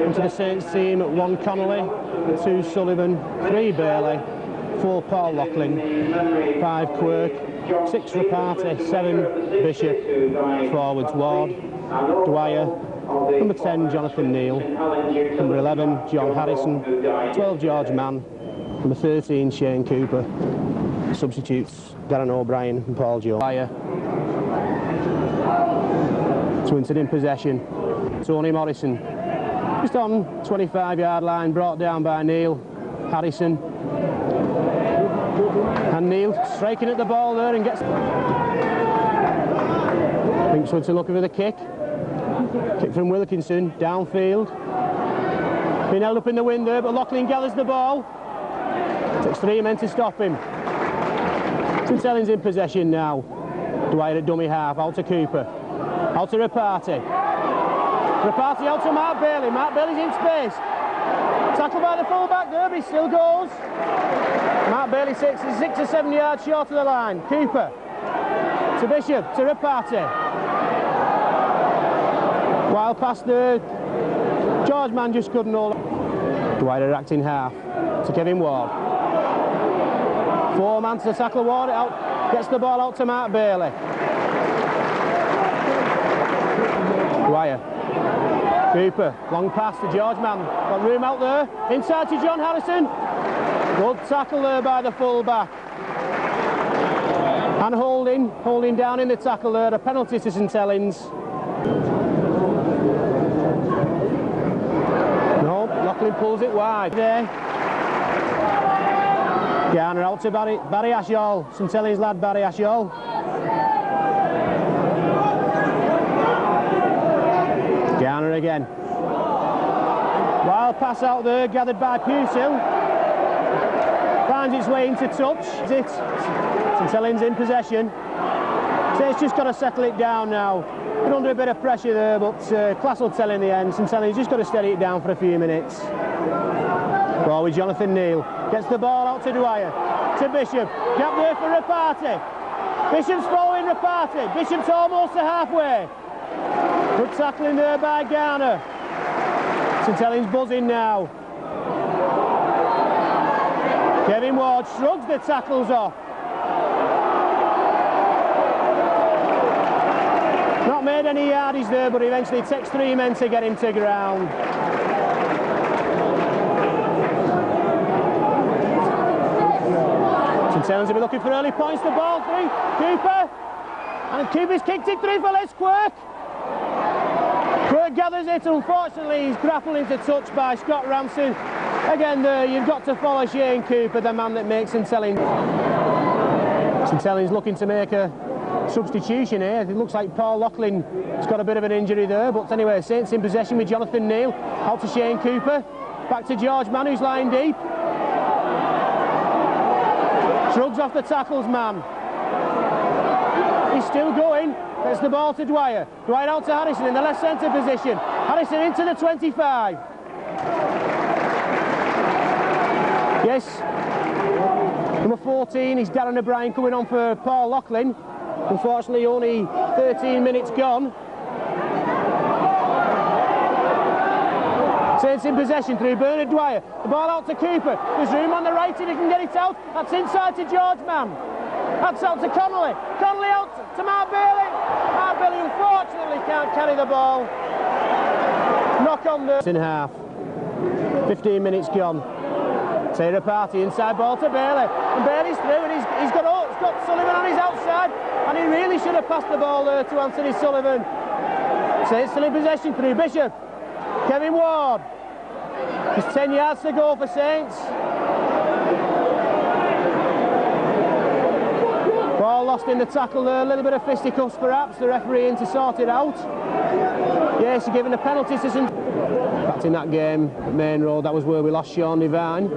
Into the Saints team, 1 Connolly, 2 Sullivan, 3 Bailey, 4 Paul Loughlin, 5 Quirk, 6 Rapati, 7 Bishop, forwards Ward, Dwyer, number 10 Jonathan Neal, number 11 John Harrison, 12 George Mann, number 13 Shane Cooper, substitutes Darren O'Brien and Paul Joe. Dwyer, Swinton in possession, Tony Morrison, just on 25-yard line, brought down by Neil, Harrison, and Neil striking at the ball there and gets... I think Swinton looking for the kick. Kick from Wilkinson, downfield. Been held up in the wind there, but Loughlin gathers the ball. Takes 3 men to stop him. St Helens in possession now. Dwyer at dummy half, out to Cooper. Out to Rapati. Rapati out to Mark Bailey. Mark Bailey's in space. Tackled by the full-back there, but he still goes. Mark Bailey 6 or 7 yards short of the line. Cooper to Bishop, to Rapati. Wild pass there. George Mann just couldn't hold. Dwyer acting half to Kevin Ward. 4 man to tackle Ward. Out, gets the ball out to Mark Bailey. Dwyer. Cooper, long pass to George Mann. Got room out there. Inside to John Harrison. Good tackle there by the full-back. And holding down in the tackle there. A penalty to St Helens. No, Loughlin pulls it wide. There. Garner out to Barry Ashall. St Helens lad Barry Ashall. Garner again. Wild pass out there, gathered by Pusill. Finds its way into touch. St Helens in possession. So it's just got to settle it down now. Been under a bit of pressure there, but class will tell in the end. St Helens just got to steady it down for a few minutes. Ball with Jonathan Neal. Gets the ball out to Dwyer. To Bishop. Gap there for Rapati. Bishop's following Rapati. Bishop's almost to halfway. Good tackling there by Garner. St Helens buzzing now. Kevin Ward shrugs the tackles off. Not made any yardage there, but eventually takes 3 men to get him to ground. St Helens will be looking for early points. The ball through. Cooper. And Cooper's kicked it through for Les Quirk. Quirk gathers it. Unfortunately, he's grappled into touch by Scott Ramsey. Again, you've got to follow Shane Cooper, the man that makes St Helens. St Helens looking to make a substitution here. It looks like Paul Loughlin has got a bit of an injury there, but anyway, Saints in possession with Jonathan Neal. Out to Shane Cooper. Back to George Mann, who's lying deep. Shrugs off the tackles man. He's still going. Gets the ball to Dwyer. Dwyer out to Harrison in the left centre position. Harrison into the 25. Yes. Number 14 is Darren O'Brien coming on for Paul Loughlin. Unfortunately, only 13 minutes gone. Saints in possession through Bernard Dwyer. The ball out to Cooper. There's room on the right if he can get it out. That's inside to George Mann. That's out to Connolly. Connolly out to Mark Bailey. Mark Bailey unfortunately can't carry the ball. Knock on the... In half. 15 minutes gone. Take a party, inside ball to Bailey. And Bailey's through and he's got Sullivan on his outside. And he really should have passed the ball there to Anthony Sullivan. Saints still in possession through Bishop. Kevin Ward. There's 10 yards to go for Saints. Ball lost in the tackle there, a little bit of fisticuffs perhaps, the referee in to sort it out. Yes, he's given a penalty to St. Back in that game at Main Road, that was where we lost Sean Devine.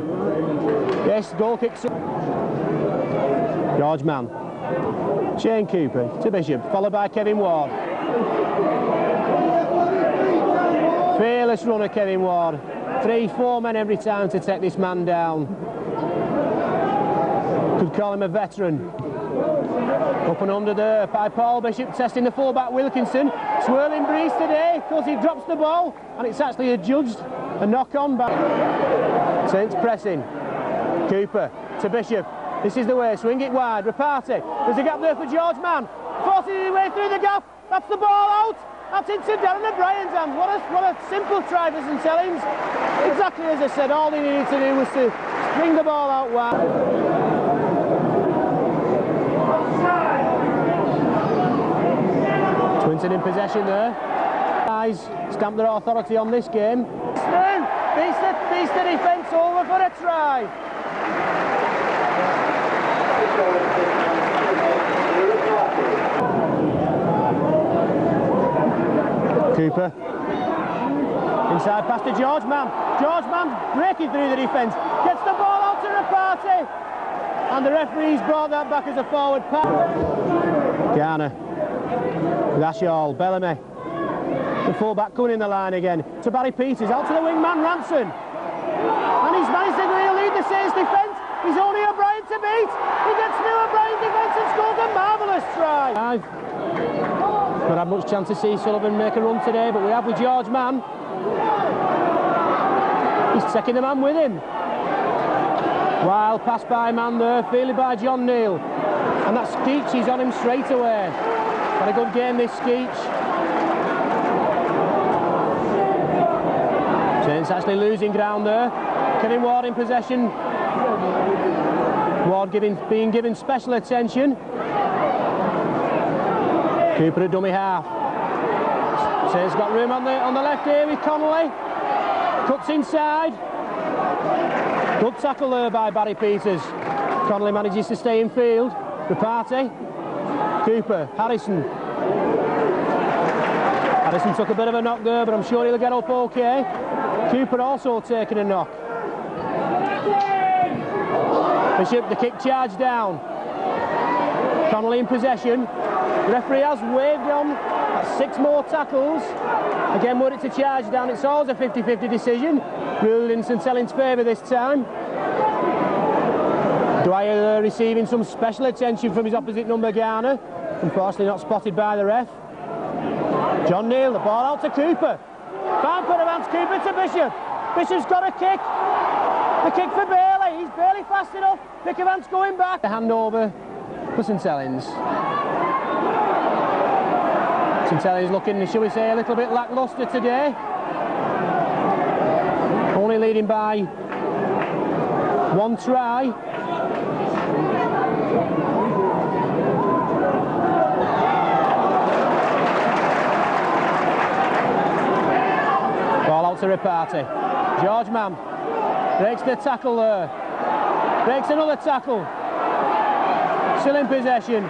Yes, goal kicks. George Mann. Shane Cooper to Bishop, followed by Kevin Ward. Fearless runner Kevin Ward. 3-4 men every time to take this man down. Could call him a veteran. Up and under there by Paul Bishop, testing the fullback Wilkinson. Swirling breeze today because he drops the ball and it's actually adjudged a knock-on back. Saints pressing. Cooper to Bishop. This is the way, swing it wide. Rapati. There's a gap there for George Mann. Forcing his way through the gap. That's the ball out. That's into Darren O'Brien's hands. What a simple try for St Helens. Exactly as I said, all he needed to do was to bring the ball out wide. Swinton in possession there. Guys stamp their authority on this game. Through. Beats the defence over for a try. Cooper. Inside pass to George Mann. George Mann breaking through the defence. Gets the ball out to Rapati. And the referee's brought that back as a forward pass. Garner. With Ashall. Bellamy. The full-back coming in the line again. To Barry Peters. Out to the wingman Ranson. And he's managed to lead the Saints defence. He's only O'Brien to beat. He gets new O'Brien's defence and scores a marvellous try. Not had much chance to see Sullivan make a run today, but we have with George Mann. He's taking the man with him. Wild pass by Mann there, fielded by John Neal. And that Skeech, he's on him straight away. Had a good game this Skeech. Saints actually losing ground there. Kevin Ward in possession. Ward being given special attention. Cooper at dummy half. Saints got room on the left here with Connolly. Cuts inside. Good tackle there by Barry Peters. Connolly manages to stay in field. Rapati. Cooper. Harrison. Harrison took a bit of a knock there, but I'm sure he'll get up okay. Cooper also taking a knock. Bishop, the kick charge down. Connolly in possession. The referee has waved on. That's 6 more tackles. Again, were it to charge down, it's always a 50-50 decision. Ruled in St Helens' favour this time. Dwyer receiving some special attention from his opposite number, Garner. Unfortunately not spotted by the ref. John Neal, the ball out to Cooper. Fine put of hands, Cooper to Bishop. Bishop's got a kick. The kick for Bailey. He's barely fast enough. Pick of hands going back. The handover for St Helens. St Helens looking, shall we say, a little bit lacklustre today. Only leading by 1 try. Ball out to Rapati. George Mann breaks the tackle there. Breaks another tackle. Still in possession.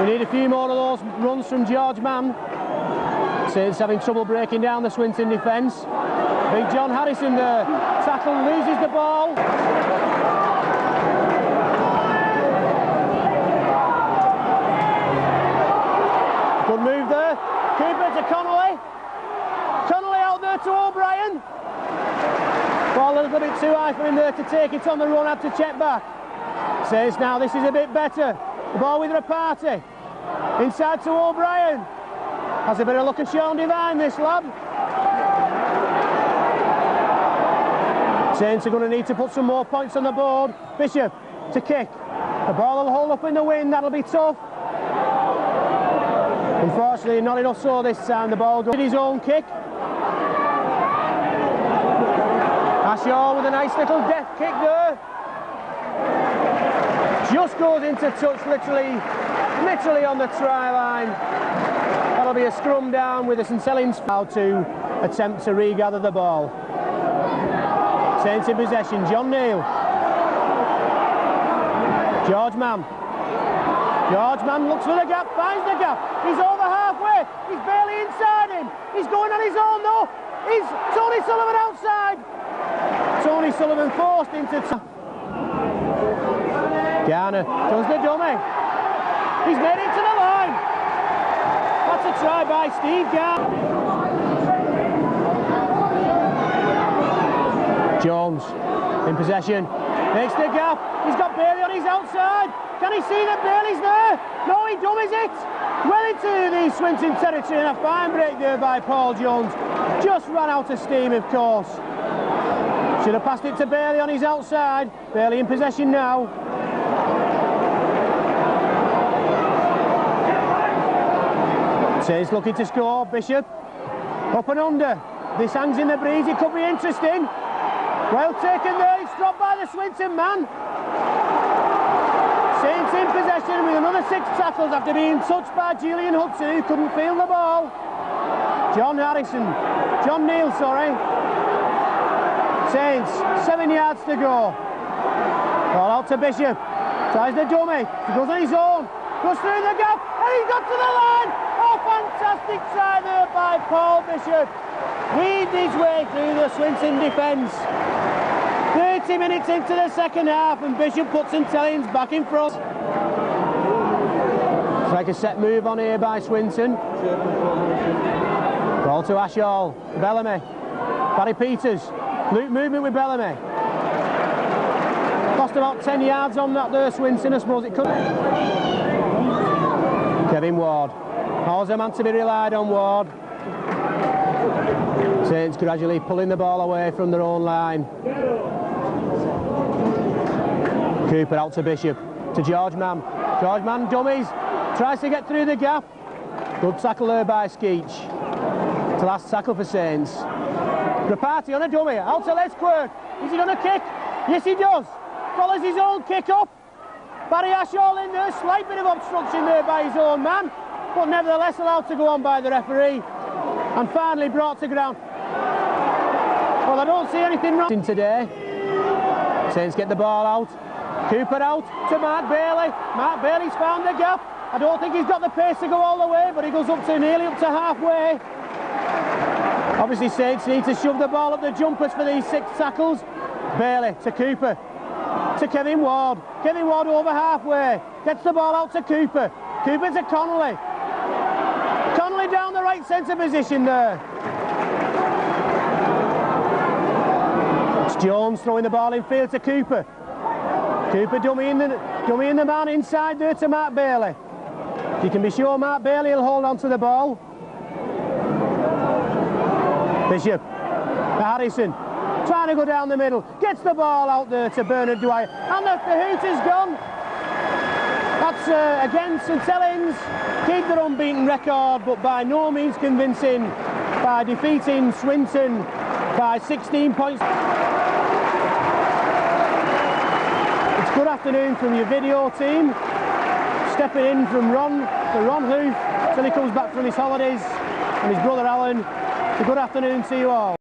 We need a few more of those runs from George Mann. Saints having trouble breaking down the Swinton defence. Big John Harrison there. Tackle, loses the ball. Good move there. Cooper to Connolly. Connolly out there to O'Brien. Ball a little bit too high for him there to take it on the run, had to check back. Says now this is a bit better. The ball with Rapati. Inside to O'Brien. Has a bit of luck at Sean Devine, this lad. Saints are going to need to put some more points on the board. Bishop to kick. The ball will hold up in the wind, that'll be tough. Unfortunately, not enough so this time. The ball goes his own kick. Ashall with a nice little death kick there. Just goes into touch, literally on the try line. That'll be a scrum down with the St Helens foul to attempt to regather the ball. Saints in possession. John Neal. George Mann. George Mann looks for the gap, finds the gap. He's over halfway. He's barely inside him. He's going on his own though. He's Tony Sullivan outside. Tony Sullivan forced into. Garner does the dummy. He's made it to the line. That's a try by Steve Garner. Jones in possession. Makes the gap. He's got Bailey on his outside. Can he see that Bailey's there? No, he dummies it. Well into the Swinton territory, and a fine break there by Paul Jones. Just ran out of steam, of course. Should have passed it to Bailey on his outside. Bailey in possession now. Saints looking to score. Bishop up and under. This hangs in the breeze. It could be interesting. Well taken there. It's dropped by the Swinton man. Saints in possession with another 6 tackles after being touched by Julian Hudson, who couldn't feel the ball. John Neal, sorry. Saints, 7 yards to go. Ball out to Bishop. Tries the dummy. He goes on his own. Goes through the gap. And he got to the line. Oh, fantastic try there by Paul Bishop. Weaved his way through the Swinton defence. 30 minutes into the second half, and Bishop puts St Helens back in front. It's like a set move on here by Swinton. Ball to Ashall. Bellamy. Barry Peters. Loop movement with Bellamy. Lost about 10 yards on that there, Swinton. I suppose it could. Kevin Ward. Always a man to be relied on, Ward. Saints gradually pulling the ball away from their own line. Cooper out to Bishop. To George Mann. George Mann dummies. Tries to get through the gap. Good tackle there by Skeech. It's the last tackle for Saints. Rapati on a dummy. Out to Lesquert. Is he going to kick? Yes, he does. Follows his own kick up. Barry Ashall in there. Slight bit of obstruction there by his own man, but nevertheless allowed to go on by the referee. And finally brought to ground. Well, I don't see anything wrong today. Saints get the ball out. Cooper out to Mark Bailey. Mark Bailey's found the gap. I don't think he's got the pace to go all the way, but he goes up to nearly up to halfway. Obviously Saints need to shove the ball up the jumpers for these 6 tackles. Bailey to Cooper. To Kevin Ward. Kevin Ward over halfway. Gets the ball out to Cooper. Cooper to Connolly. Connolly down the right centre position there. It's Jones throwing the ball in field to Cooper. Cooper dummying the man inside there to Mark Bailey. You can be sure Mark Bailey will hold on to the ball. Bishop. Harrison. Trying to go down the middle. Gets the ball out there to Bernard Dwyer. And the hoot is gone. That's again St Helens keep their unbeaten record, but by no means convincing by defeating Swinton by 16 points. It's good afternoon from your video team. Stepping in from Ron Hoof till he comes back from his holidays, and his brother Alan. So good afternoon to you all.